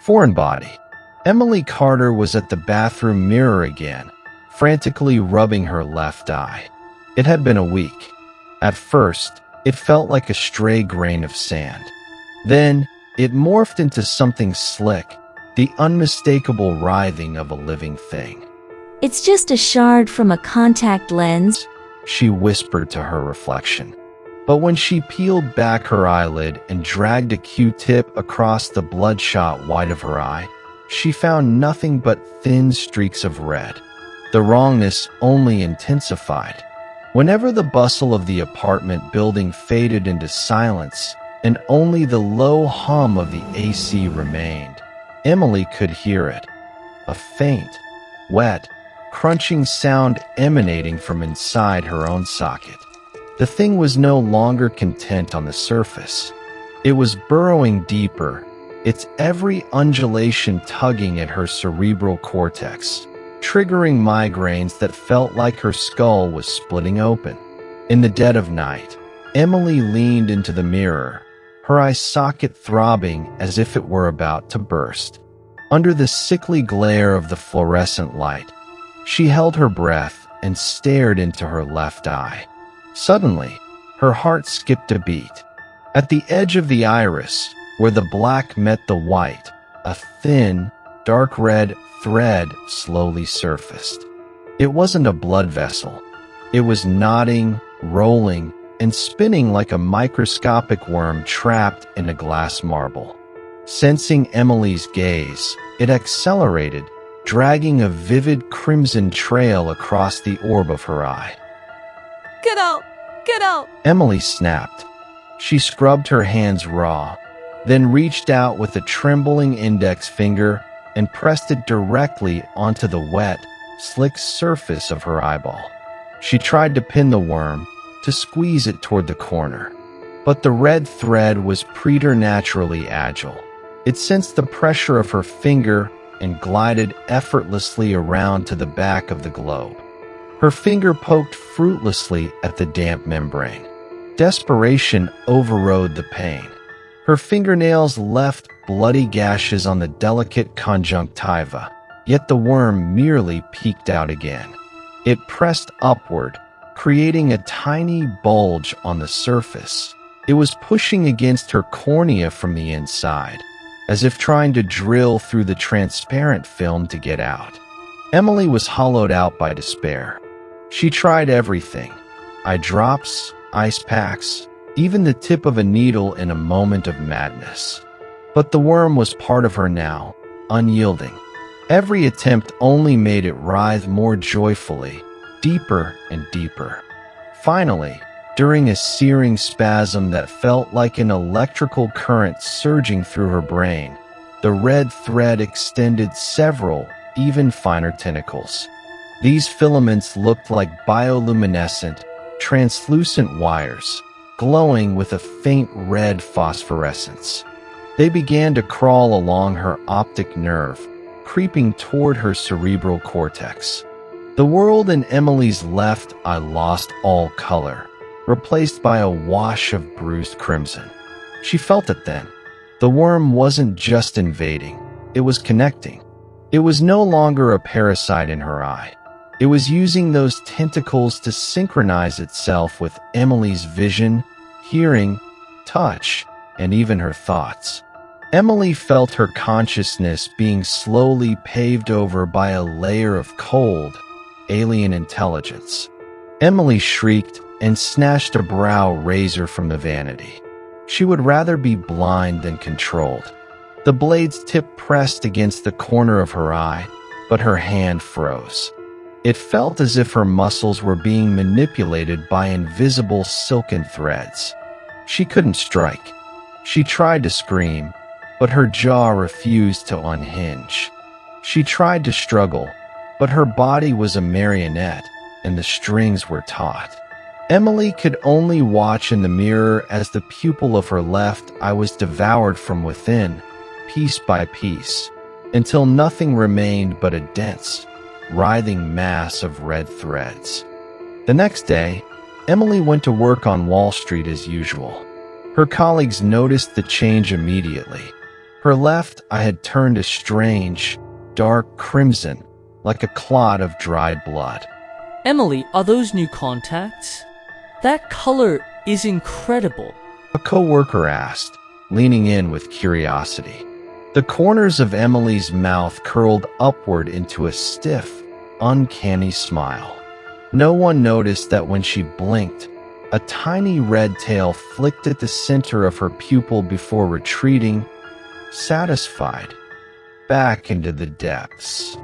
Foreign body. Emily Carter was at the bathroom mirror again, frantically rubbing her left eye. It had been a week. At first, it felt like a stray grain of sand. Then, it morphed into something slick, the unmistakable writhing of a living thing. It's just a shard from a contact lens, she whispered to her reflection. But when she peeled back her eyelid and dragged a Q-tip across the bloodshot white of her eye, she found nothing but thin streaks of red. The wrongness only intensified. Whenever the bustle of the apartment building faded into silence and only the low hum of the AC remained, Emily could hear it. A faint, wet, crunching sound emanating from inside her own socket. The thing was no longer content on the surface. It was burrowing deeper, its every undulation tugging at her cerebral cortex, triggering migraines that felt like her skull was splitting open. In the dead of night, Emily leaned into the mirror, her eye socket throbbing as if it were about to burst. Under the sickly glare of the fluorescent light, she held her breath and stared into her left eye. Suddenly, her heart skipped a beat. At the edge of the iris, where the black met the white, a thin, dark red thread slowly surfaced. It wasn't a blood vessel. It was nodding, rolling, and spinning like a microscopic worm trapped in a glass marble. Sensing Emily's gaze, it accelerated, dragging a vivid crimson trail across the orb of her eye. Get out! Get out! Emily snapped. She scrubbed her hands raw, then reached out with a trembling index finger and pressed it directly onto the wet, slick surface of her eyeball. She tried to pin the worm, to squeeze it toward the corner. But the red thread was preternaturally agile. It sensed the pressure of her finger and glided effortlessly around to the back of the globe. Her finger poked fruitlessly at the damp membrane. Desperation overrode the pain. Her fingernails left bloody gashes on the delicate conjunctiva, yet the worm merely peeked out again. It pressed upward, creating a tiny bulge on the surface. It was pushing against her cornea from the inside, as if trying to drill through the transparent film to get out. Emily was hollowed out by despair. She tried everything: eye drops, ice packs, even the tip of a needle in a moment of madness. But the worm was part of her now, unyielding. Every attempt only made it writhe more joyfully, deeper and deeper. Finally, during a searing spasm that felt like an electrical current surging through her brain, the red thread extended several, even finer tentacles. These filaments looked like bioluminescent, translucent wires, glowing with a faint red phosphorescence. They began to crawl along her optic nerve, creeping toward her cerebral cortex. The world in Emily's left eye lost all color, replaced by a wash of bruised crimson. She felt it then. The worm wasn't just invading, it was connecting. It was no longer a parasite in her eye. It was using those tentacles to synchronize itself with Emily's vision, hearing, touch, and even her thoughts. Emily felt her consciousness being slowly paved over by a layer of cold, alien intelligence. Emily shrieked and snatched a brow razor from the vanity. She would rather be blind than controlled. The blade's tip pressed against the corner of her eye, but her hand froze. It felt as if her muscles were being manipulated by invisible silken threads. She couldn't strike. She tried to scream, but her jaw refused to unhinge. She tried to struggle, but her body was a marionette, and the strings were taut. Emily could only watch in the mirror as the pupil of her left eye was devoured from within, piece by piece, until nothing remained but a dense, writhing mass of red threads. The next day, Emily went to work on Wall Street as usual. Her colleagues noticed the change immediately. Her left eye had turned a strange, dark crimson, like a clot of dried blood. Emily, are those new contacts? That color is incredible. A coworker asked, leaning in with curiosity. The corners of Emily's mouth curled upward into a stiff, uncanny smile. No one noticed that when she blinked, a tiny red tail flicked at the center of her pupil before retreating, satisfied, back into the depths.